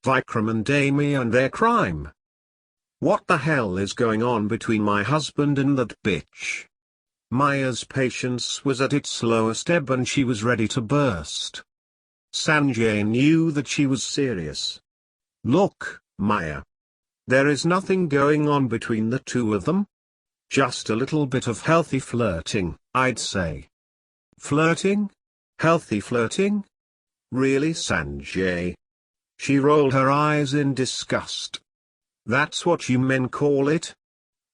Vikram and Amy and their crime. What the hell is going on between my husband and that bitch? Maya's patience was at its lowest ebb and she was ready to burst. Sanjay knew that she was serious. Look, Maya. There is nothing going on between the two of them. Just a little bit of healthy flirting, I'd say. Flirting? Healthy flirting? Really, Sanjay? She rolled her eyes in disgust. That's what you men call it?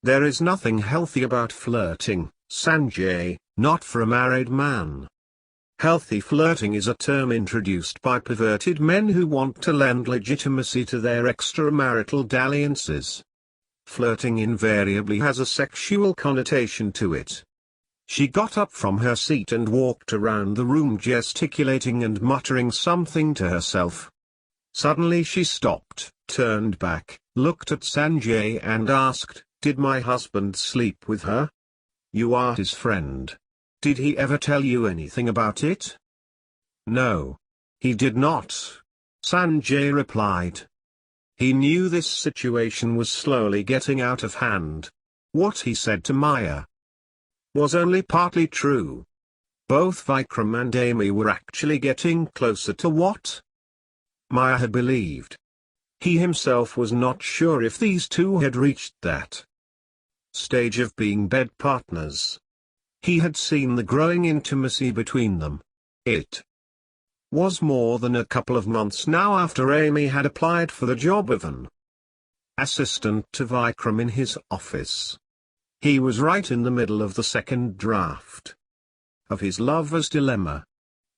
There is nothing healthy about flirting, Sanjay, not for a married man. Healthy flirting is a term introduced by perverted men who want to lend legitimacy to their extramarital dalliances. Flirting invariably has a sexual connotation to it. She got up from her seat and walked around the room gesticulating and muttering something to herself. Suddenly she stopped, turned back, looked at Sanjay and asked, "Did my husband sleep with her? You are his friend. Did he ever tell you anything about it?" "No. He did not," Sanjay replied. He knew this situation was slowly getting out of hand. What he said to Maya was only partly true. Both Vikram and Amy were actually getting closer to what Maya had believed. He himself was not sure if these two had reached that stage of being bed partners. He had seen the growing intimacy between them. It was more than a couple of months now after Amy had applied for the job of an assistant to Vikram in his office. He was right in the middle of the second draft of his lover's dilemma.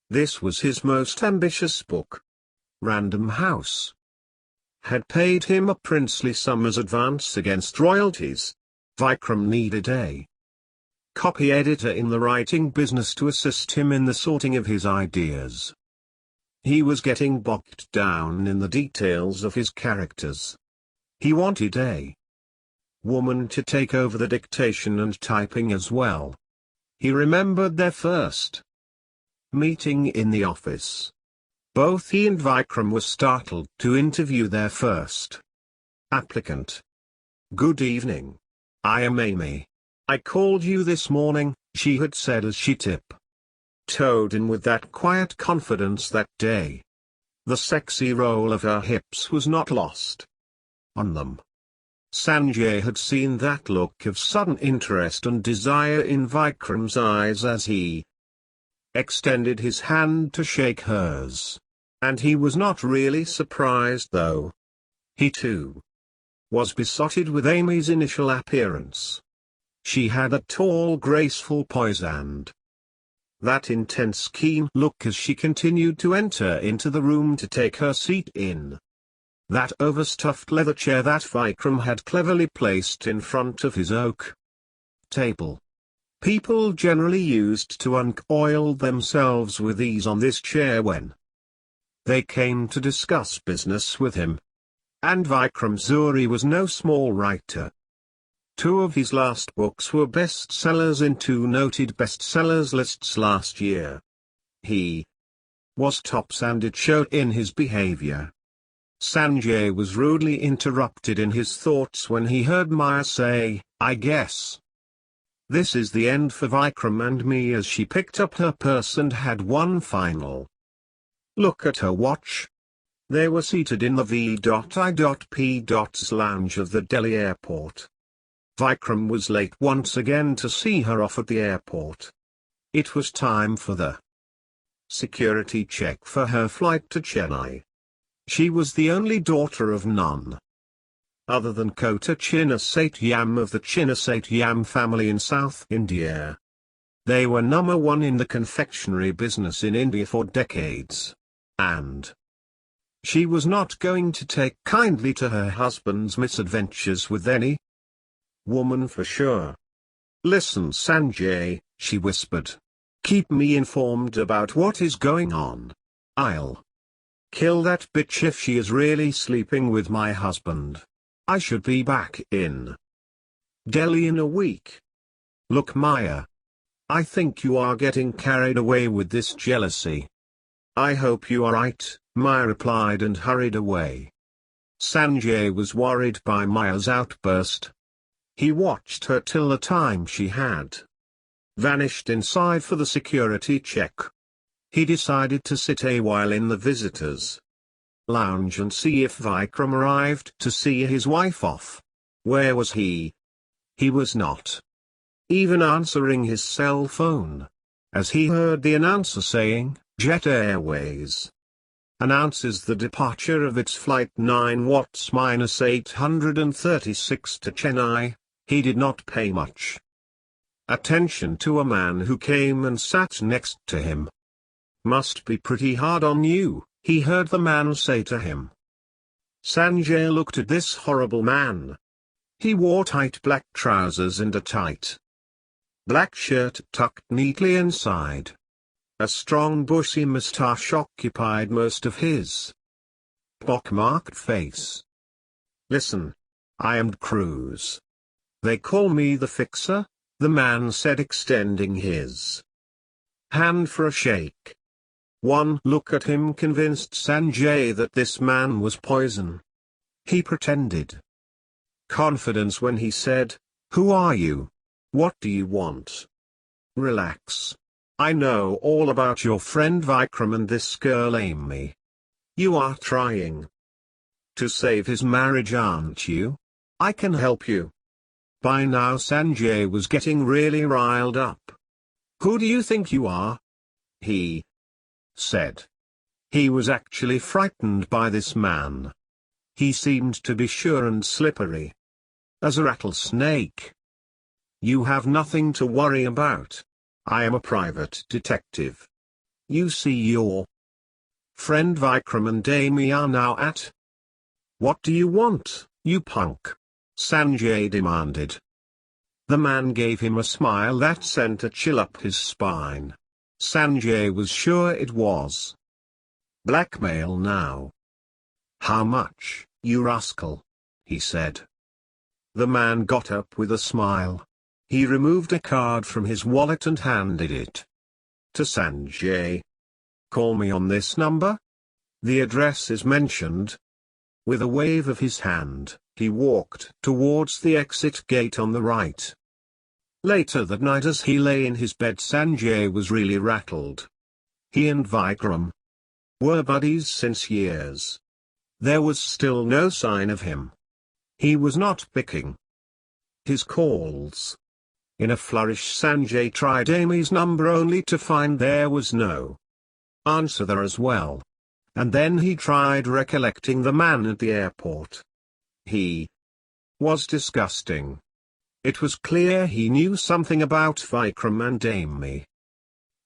This was his most ambitious book. Random House had paid him a princely sum as advance against royalties. Vikram needed a copy editor in the writing business to assist him in the sorting of his ideas. He was getting bogged down in the details of his characters. He wanted a woman to take over the dictation and typing as well. He remembered their first meeting in the office. Both he and Vikram were startled to interview their first applicant. "Good evening. I am Amy. I called you this morning," she had said as she tiptoed in with that quiet confidence that day. The sexy roll of her hips was not lost on them. Sanjay had seen that look of sudden interest and desire in Vikram's eyes as he extended his hand to shake hers. And he was not really surprised though. He too was besotted with Amy's initial appearance. She had a tall graceful poise and that intense keen look as she continued to enter into the room to take her seat in that overstuffed leather chair that Vikram had cleverly placed in front of his oak table. People generally used to uncoil themselves with ease on this chair when they came to discuss business with him. And Vikram Suri was no small writer. Two of his last books were bestsellers in two noted bestsellers lists last year. He was tops and it showed in his behavior. Sanjay was rudely interrupted in his thoughts when he heard Maya say, "I guess this is the end for Vikram and me," as she picked up her purse and had one final look at her watch. They were seated in the V.I.P.'s lounge of the Delhi airport. Vikram was late once again to see her off at the airport. It was time for the security check for her flight to Chennai. She was the only daughter of none other than Kota Chinnasatyam of the Chinnasatyam family in South India. They were number one in the confectionery business in India for decades. And she was not going to take kindly to her husband's misadventures with any woman for sure. "Listen, Sanjay," she whispered. "Keep me informed about what is going on. I'll kill that bitch if she is really sleeping with my husband. I should be back in Delhi in a week." "Look, Maya. I think you are getting carried away with this jealousy." "I hope you are right," Maya replied and hurried away. Sanjay was worried by Maya's outburst. He watched her till the time she had vanished inside for the security check. He decided to sit a while in the visitors' lounge and see if Vikram arrived to see his wife off. Where was he? He was not even answering his cell phone, as he heard the announcer saying, "Jet Airways announces the departure of its flight 9-836 to Chennai." He did not pay much attention to a man who came and sat next to him. "Must be pretty hard on you," he heard the man say to him. Sanjay looked at this horrible man. He wore tight black trousers and a tight black shirt tucked neatly inside. A strong bushy moustache occupied most of his pockmarked face. "Listen. I am Cruz. They call me the Fixer," the man said, extending his hand for a shake. One look at him convinced Sanjay that this man was poison. He pretended confidence when he said, "Who are you? What do you want?" "Relax. I know all about your friend Vikram and this girl Amy. You are trying to save his marriage, aren't you? I can help you." By now Sanjay was getting really riled up. "Who do you think you are?" he said. He was actually frightened by this man. He seemed to be sure and slippery as a rattlesnake. "You have nothing to worry about. I am a private detective. You see, your friend Vikram and Amy are now at—" "What do you want, you punk?" Sanjay demanded. The man gave him a smile that sent a chill up his spine. Sanjay was sure it was blackmail now. "How much, you rascal?" he said. The man got up with a smile. He removed a card from his wallet and handed it to Sanjay. "Call me on this number. The address is mentioned." With a wave of his hand, he walked towards the exit gate on the right. Later that night as he lay in his bed, Sanjay was really rattled. He and Vikram were buddies since years. There was still no sign of him. He was not picking his calls. In a flourish Sanjay tried Amy's number only to find there was no answer there as well. And then he tried recollecting the man at the airport. He was disgusting. It was clear he knew something about Vikram and Amy.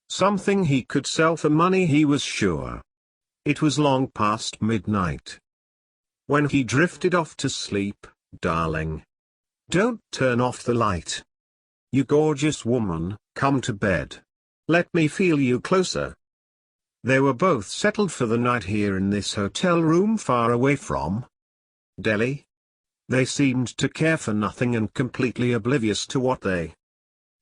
Something he could sell for money, he was sure. It was long past midnight when he drifted off to sleep. "Darling, don't turn off the light. You gorgeous woman, come to bed. Let me feel you closer." They were both settled for the night here in this hotel room far away from Delhi. They seemed to care for nothing and completely oblivious to what they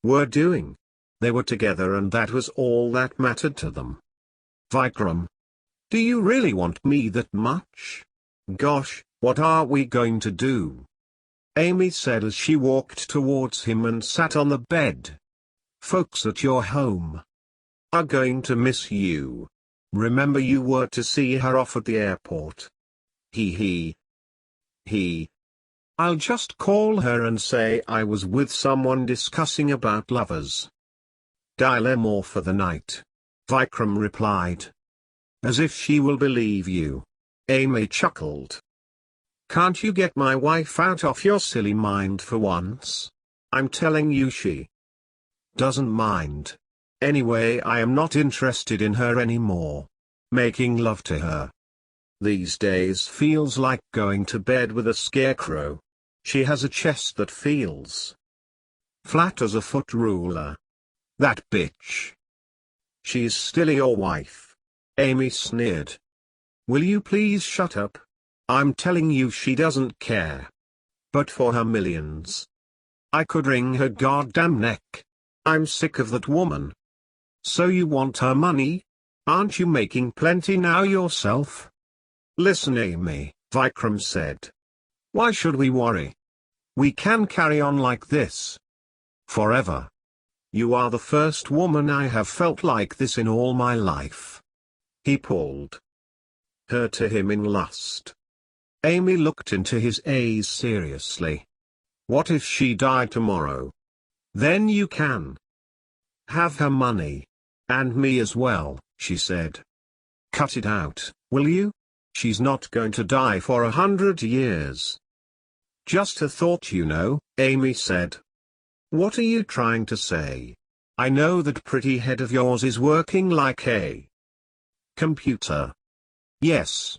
were doing. They were together and that was all that mattered to them. "Vikram, do you really want me that much? Gosh, what are we going to do?" Amy said as she walked towards him and sat on the bed. "Folks at your home are going to miss you. Remember you were to see her off at the airport." He. "I'll just call her and say I was with someone discussing about lovers' dilemma for the night," Vikram replied. "As if she will believe you." Amy chuckled. "Can't you get my wife out of your silly mind for once? I'm telling you she doesn't mind. Anyway, I am not interested in her anymore. Making love to her these days feels like going to bed with a scarecrow. She has a chest that feels flat as a foot ruler. That bitch. She's still your wife." Amy sneered. "Will you please shut up? I'm telling you she doesn't care. But for her millions, I could wring her goddamn neck. I'm sick of that woman." "So you want her money? Aren't you making plenty now yourself?" "Listen, Amy, Vikram said. Why should we worry? We can carry on like this forever. You are the first woman I have felt like this in all my life. He pulled her to him in lust. Amy looked into his eyes seriously. What if she died tomorrow? Then you can have her money. And me as well, she said. Cut it out, will you? She's not going to die for 100 years. Just a thought, you know, Amy said. What are you trying to say? I know that pretty head of yours is working like a computer. Yes.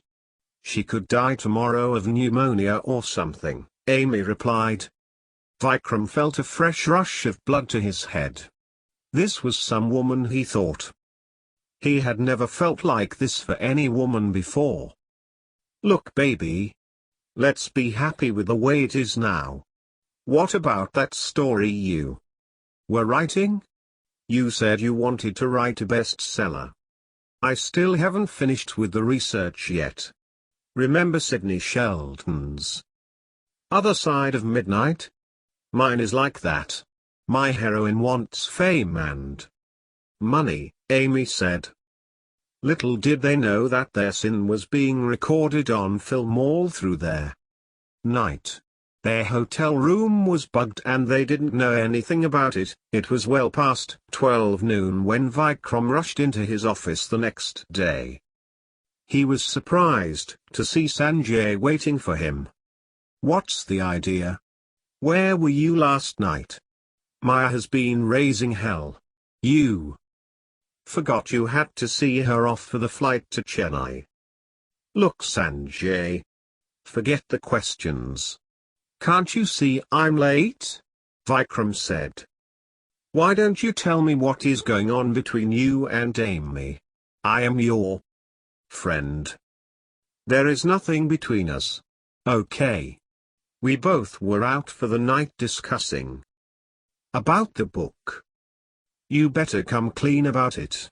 She could die tomorrow of pneumonia or something, Amy replied. Vikram felt a fresh rush of blood to his head. This was some woman, he thought. He had never felt like this for any woman before. Look, baby. Let's be happy with the way it is now. What about that story you were writing? You said you wanted to write a bestseller. I still haven't finished with the research yet. Remember Sidney Sheldon's Other Side of Midnight? Mine is like that. My heroine wants fame and money, Amy said. Little did they know that their sin was being recorded on film all through their night. Their hotel room was bugged and they didn't know anything about it. It was well past 12 noon when Vikram rushed into his office the next day. He was surprised to see Sanjay waiting for him. What's the idea? Where were you last night? Maya has been raising hell. You forgot you had to see her off for the flight to Chennai. Look, Sanjay. Forget the questions. Can't you see I'm late? Vikram said. Why don't you tell me what is going on between you and Amy? I am your friend. There is nothing between us. Okay. We both were out for the night discussing about the book. You better come clean about it.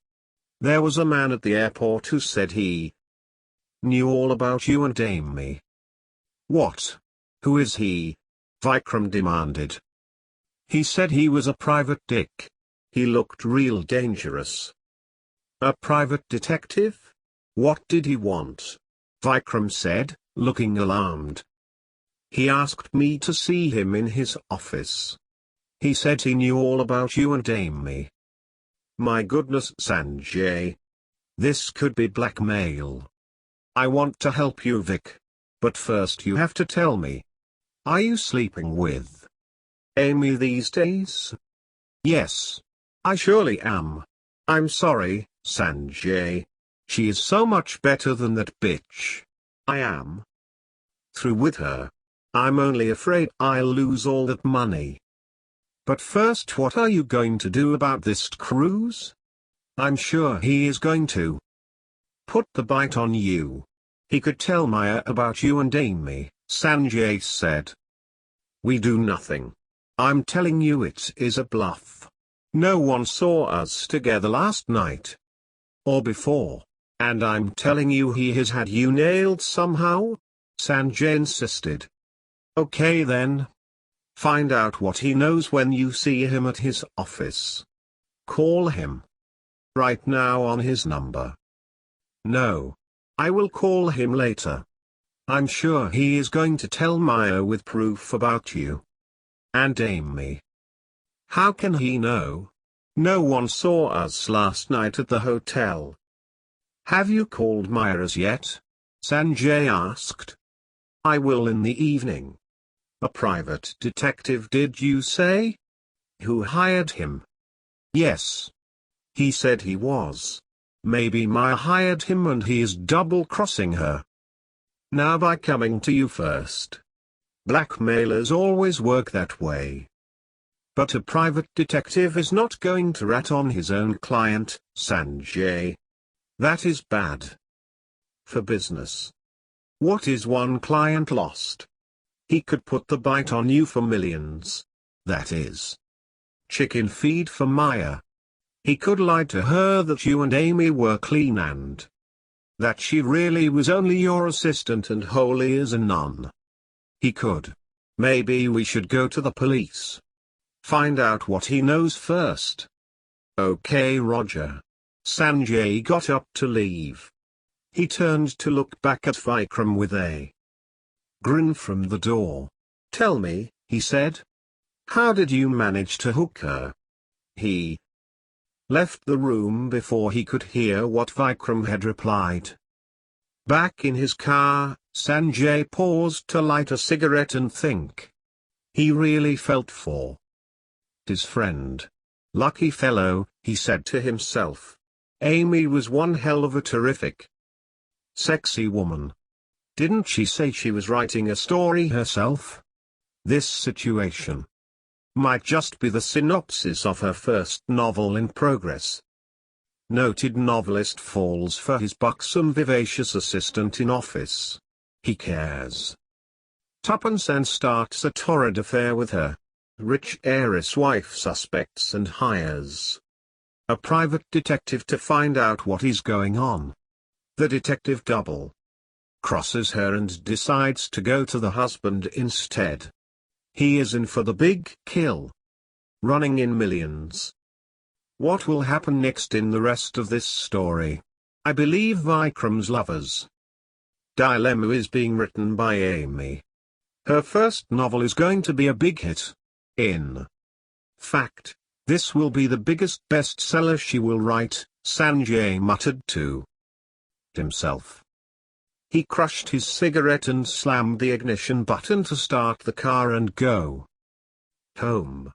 There was a man at the airport who said he knew all about you and Amy. What? Who is he? Vikram demanded. He said he was a private dick. He looked real dangerous. A private detective? What did he want? Vikram said, looking alarmed. He asked me to see him in his office. He said he knew all about you and Amy. My goodness, Sanjay. This could be blackmail. I want to help you, Vic. But first you have to tell me. Are you sleeping with Amy these days? Yes. I surely am. I'm sorry, Sanjay. She is so much better than that bitch. I am through with her. I'm only afraid I'll lose all that money. But first, what are you going to do about this cruise? I'm sure he is going to put the bite on you. He could tell Maya about you and Amy, Sanjay said. We do nothing. I'm telling you it is a bluff. No one saw us together last night. Or before. And I'm telling you he has had you nailed somehow? Sanjay insisted. Okay then. Find out what he knows when you see him at his office. Call him right now on his number. No. I will call him later. I'm sure he is going to tell Maya with proof about you and Amy. How can he know? No one saw us last night at the hotel. Have you called Maya as yet? Sanjay asked. I will in the evening. A private detective, did you say? Who hired him? Yes. He said he was. Maybe Maya hired him and he is double-crossing her. Now by coming to you first. Blackmailers always work that way. But a private detective is not going to rat on his own client, Sanjay. That is bad for business. What is one client lost? He could put the bite on you for millions. That is chicken feed for Maya. He could lie to her that you and Amy were clean and That she really was only your assistant and holy as a nun. He could. Maybe we should go to the police. Find out what he knows first. Okay, Roger. Sanjay got up to leave. He turned to look back at Vikram with a grin from the door. Tell me, he said. How did you manage to hook her? He left the room before he could hear what Vikram had replied. Back in his car, Sanjay paused to light a cigarette and think. He really felt for his friend. Lucky fellow, he said to himself. Amy was one hell of a terrific, sexy woman. Didn't she say she was writing a story herself? This situation might just be the synopsis of her first novel in progress. Noted novelist falls for his buxom vivacious assistant in office. He cares tuppence and starts a torrid affair with her. Rich heiress wife suspects and hires a private detective to find out what is going on. The detective double crosses her and decides to go to the husband instead. He is in for the big kill, running in millions. What will happen next in the rest of this story? I believe Vikram's Lover's Dilemma is being written by Amy. Her first novel is going to be a big hit. In fact, this will be the biggest bestseller she will write, Sanjay muttered to himself. He crushed his cigarette and slammed the ignition button to start the car and go home.